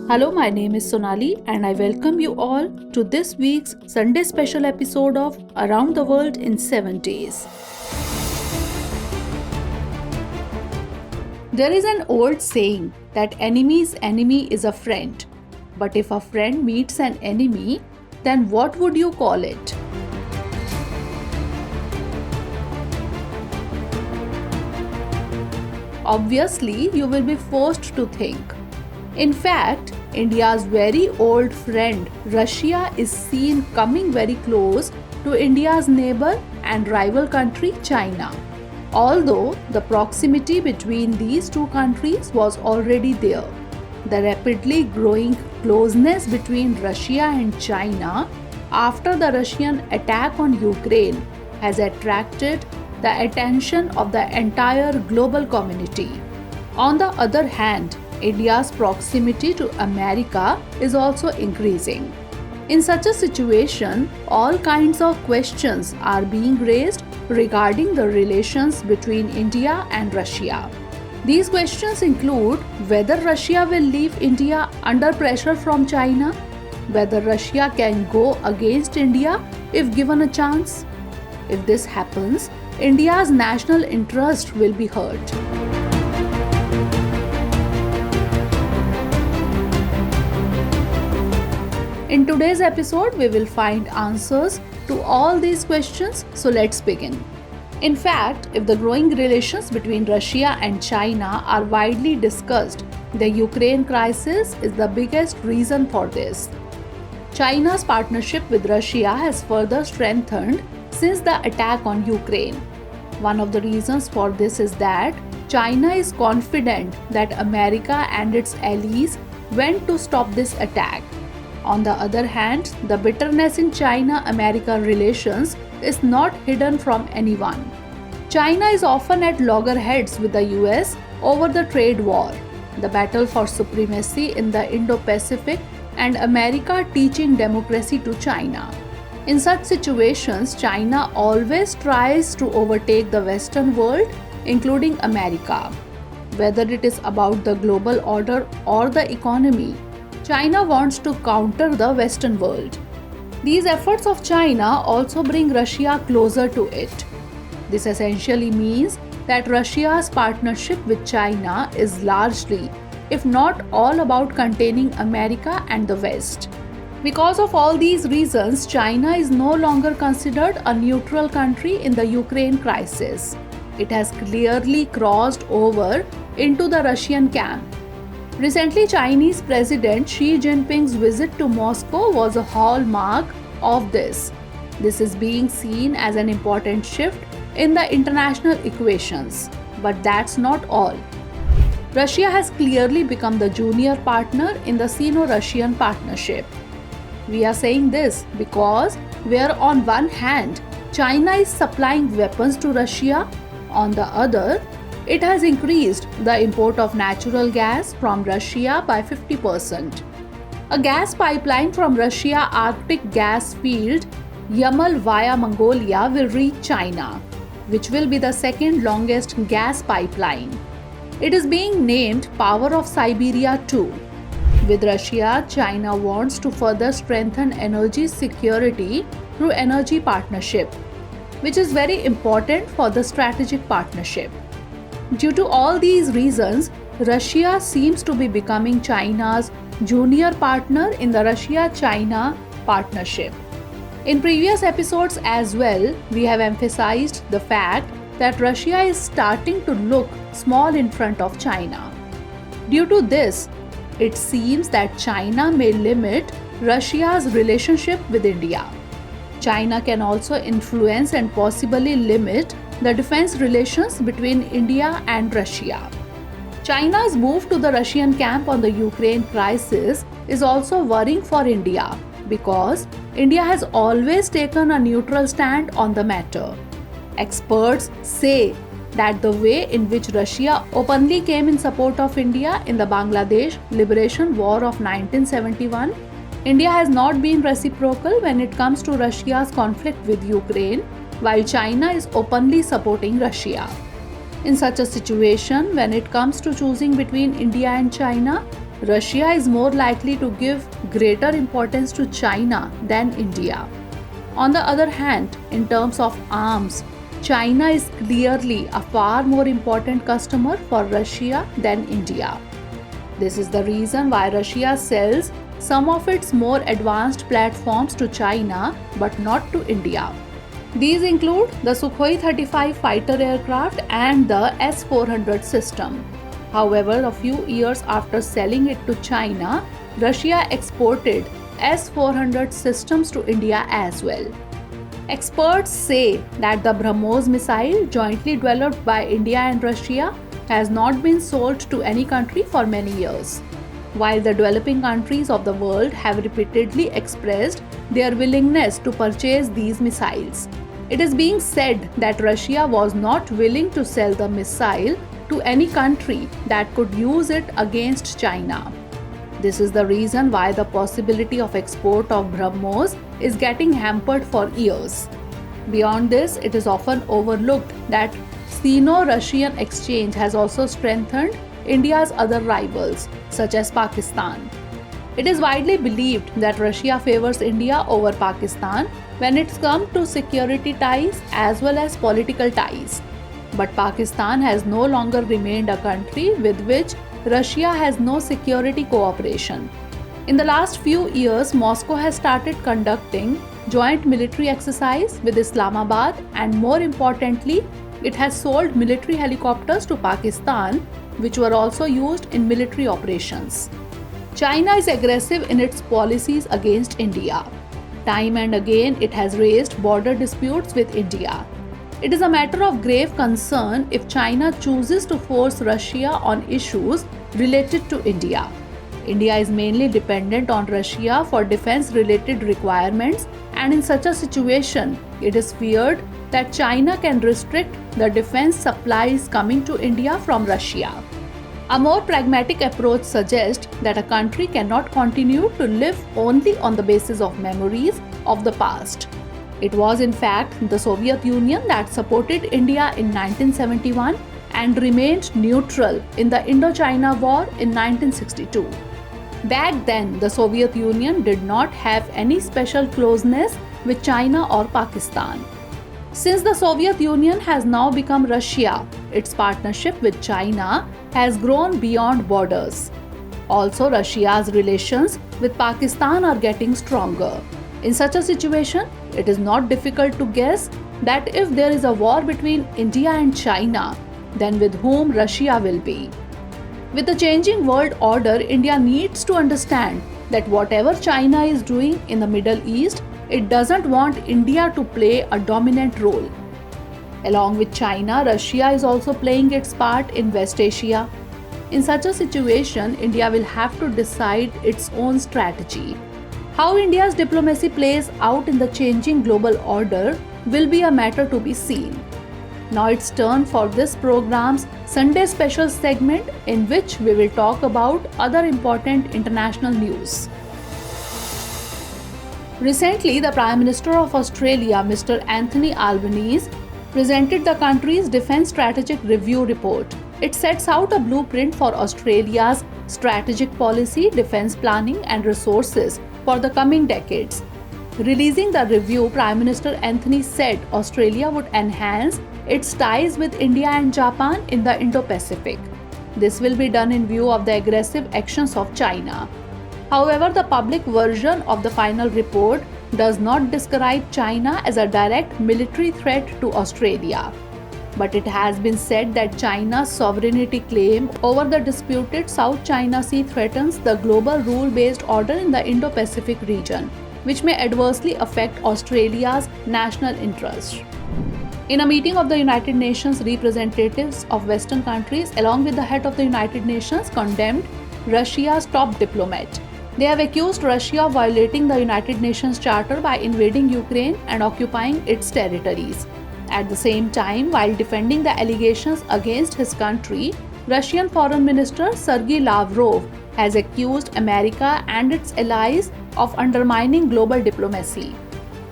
Hello, my name is Sonali and I welcome you all to this week's Sunday special episode of Around the World in 7 Days. There is an old saying that enemy's enemy is a friend. But if a friend meets an enemy, then what would you call it? Obviously, you will be forced to think. In fact, India's very old friend Russia is seen coming very close to India's neighbor and rival country China. Although the proximity between these two countries was already there, the rapidly growing closeness between Russia and China after the Russian attack on Ukraine has attracted the attention of the entire global community. On the other hand, India's proximity to America is also increasing. In such a situation, all kinds of questions are being raised regarding the relations between India and Russia. These questions include whether Russia will leave India under pressure from China, whether Russia can go against India if given a chance. If this happens, India's national interest will be hurt. In today's episode, we will find answers to all these questions, so let's begin. In fact, if the growing relations between Russia and China are widely discussed, the Ukraine crisis is the biggest reason for this. China's partnership with Russia has further strengthened since the attack on Ukraine. One of the reasons for this is that China is confident that America and its allies went to stop this attack. On the other hand, the bitterness in China-America relations is not hidden from anyone. China is often at loggerheads with the US over the trade war, the battle for supremacy in the Indo-Pacific, and America teaching democracy to China. In such situations, China always tries to overtake the Western world, including America. Whether it is about the global order or the economy, China wants to counter the Western world. These efforts of China also bring Russia closer to it. This essentially means that Russia's partnership with China is largely, if not all, about containing America and the West. Because of all these reasons, China is no longer considered a neutral country in the Ukraine crisis. It has clearly crossed over into the Russian camp. Recently, Chinese President Xi Jinping's visit to Moscow was a hallmark of this. This is being seen as an important shift in the international equations. But that's not all. Russia has clearly become the junior partner in the Sino-Russian partnership. We are saying this because where on one hand, China is supplying weapons to Russia, on the other, it has increased the import of natural gas from Russia by 50%. A gas pipeline from Russia Arctic gas field Yamal via Mongolia will reach China, which will be the second longest gas pipeline. It is being named Power of Siberia 2. With Russia, China wants to further strengthen energy security through energy partnership, which is very important for the strategic partnership. Due to all these reasons, Russia seems to be becoming China's junior partner in the Russia-China partnership. In previous episodes as well, we have emphasized the fact that Russia is starting to look small in front of China. Due to this, it seems that China may limit Russia's relationship with India. China can also influence and possibly limit the defense relations between India and Russia. China's move to the Russian camp on the Ukraine crisis is also worrying for India because India has always taken a neutral stand on the matter. Experts say that the way in which Russia openly came in support of India in the Bangladesh Liberation War of 1971, India has not been reciprocal when it comes to Russia's conflict with Ukraine, while China is openly supporting Russia. In such a situation, when it comes to choosing between India and China, Russia is more likely to give greater importance to China than India. On the other hand, in terms of arms, China is clearly a far more important customer for Russia than India. This is the reason why Russia sells some of its more advanced platforms to China but not to India. These include the Sukhoi 35 fighter aircraft and the S-400 system. However, a few years after selling it to China, Russia exported S-400 systems to India as well. Experts say that the BrahMos missile, jointly developed by India and Russia, has not been sold to any country for many years. While the developing countries of the world have repeatedly expressed their willingness to purchase these missiles, it is being said that Russia was not willing to sell the missile to any country that could use it against China. This is the reason why the possibility of export of BrahMos is getting hampered for years. Beyond this, it is often overlooked that Sino-Russian exchange has also strengthened India's other rivals, such as Pakistan. It is widely believed that Russia favors India over Pakistan when it comes to security ties as well as political ties. But Pakistan has no longer remained a country with which Russia has no security cooperation. In the last few years, Moscow has started conducting joint military exercise with Islamabad, and more importantly, it has sold military helicopters to Pakistan, which were also used in military operations. China is aggressive in its policies against India. Time and again, it has raised border disputes with India. It is a matter of grave concern if China chooses to force Russia on issues related to India. India is mainly dependent on Russia for defense-related requirements, and in such a situation, it is feared that China can restrict the defense supplies coming to India from Russia. A more pragmatic approach suggests that a country cannot continue to live only on the basis of memories of the past. It was in fact the Soviet Union that supported India in 1971 and remained neutral in the Indochina War in 1962. Back then, the Soviet Union did not have any special closeness with China or Pakistan. Since the Soviet Union has now become Russia, its partnership with China has grown beyond borders. Also, Russia's relations with Pakistan are getting stronger. In such a situation, it is not difficult to guess that if there is a war between India and China, then with whom Russia will be. With the changing world order, India needs to understand that whatever China is doing in the Middle East, it doesn't want India to play a dominant role. Along with China, Russia is also playing its part in West Asia. In such a situation, India will have to decide its own strategy. How India's diplomacy plays out in the changing global order will be a matter to be seen. Now it's turn for this program's Sunday special segment, in which we will talk about other important international news. Recently, the Prime Minister of Australia, Mr. Anthony Albanese, presented the country's Defence Strategic Review report. It sets out a blueprint for Australia's strategic policy, defence planning and resources for the coming decades. Releasing the review, Prime Minister Anthony said Australia would enhance its ties with India and Japan in the Indo-Pacific. This will be done in view of the aggressive actions of China. However, the public version of the final report does not describe China as a direct military threat to Australia. But it has been said that China's sovereignty claim over the disputed South China Sea threatens the global rule-based order in the Indo-Pacific region, which may adversely affect Australia's national interests. In a meeting of the United Nations, representatives of Western countries, along with the head of the United Nations, condemned Russia's top diplomat. They have accused Russia of violating the United Nations Charter by invading Ukraine and occupying its territories. At the same time, while defending the allegations against his country, Russian Foreign Minister Sergei Lavrov has accused America and its allies of undermining global diplomacy.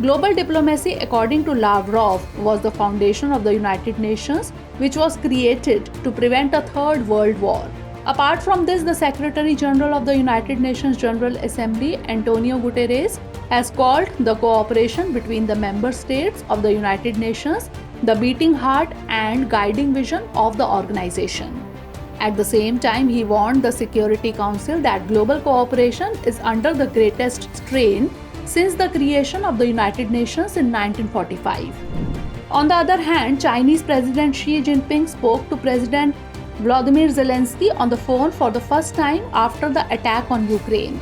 Global diplomacy, according to Lavrov, was the foundation of the United Nations, which was created to prevent a third world war. Apart from this, the Secretary General of the United Nations General Assembly, Antonio Guterres, has called the cooperation between the member states of the United Nations the beating heart and guiding vision of the organization. At the same time, he warned the Security Council that global cooperation is under the greatest strain since the creation of the United Nations in 1945. On the other hand, Chinese President Xi Jinping spoke to President Volodymyr Zelensky on the phone for the first time after the attack on Ukraine.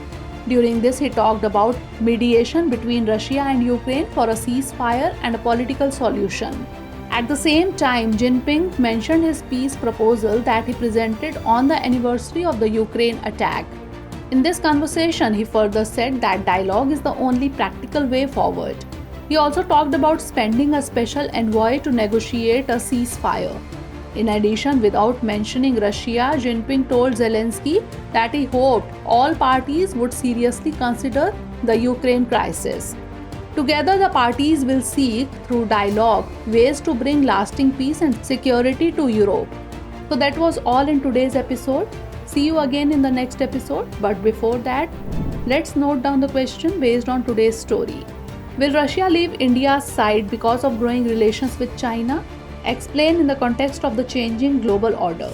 During this, he talked about mediation between Russia and Ukraine for a ceasefire and a political solution. At the same time, Jinping mentioned his peace proposal that he presented on the anniversary of the Ukraine attack. In this conversation, he further said that dialogue is the only practical way forward. He also talked about sending a special envoy to negotiate a ceasefire. In addition, without mentioning Russia, Jinping told Zelensky that he hoped all parties would seriously consider the Ukraine crisis. Together, the parties will seek, through dialogue, ways to bring lasting peace and security to Europe. So that was all in today's episode. See you again in the next episode. But before that, let's note down the question based on today's story. Will Russia leave India's side because of growing relations with China? Explain in the context of the changing global order.